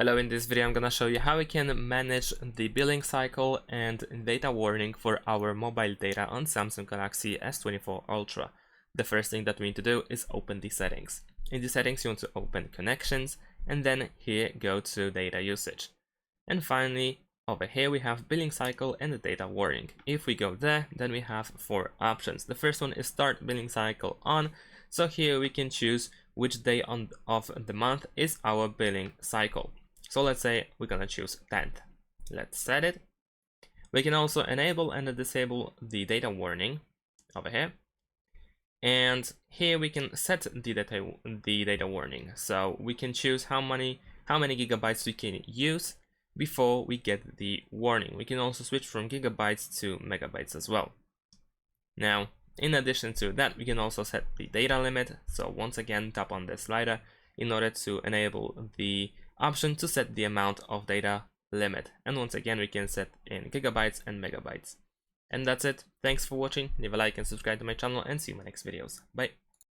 Hello, in this video I'm gonna show you how we can manage the billing cycle and data warning for our mobile data on Samsung Galaxy S24 Ultra. The first thing that we need to do is open the settings. In the settings you want to open connections and then here go to data usage. And finally over here we have billing cycle and the data warning. If we go there, then we have four options. The first one is start billing cycle on. So here we can choose which day of the month is our billing cycle. So let's say we're gonna choose 10th. Let's set it. We can also enable and disable the data warning over here. And here we can set the data warning. So we can choose how many gigabytes we can use before we get the warning. We can also switch from gigabytes to megabytes as well. Now, in addition to that, we can also set the data limit. So once again, tap on the slider in order to enable the option to set the amount of data limit. And once again, we can set in gigabytes and megabytes. And that's it. Thanks for watching. Leave a like and subscribe to my channel and see you in my next videos. Bye.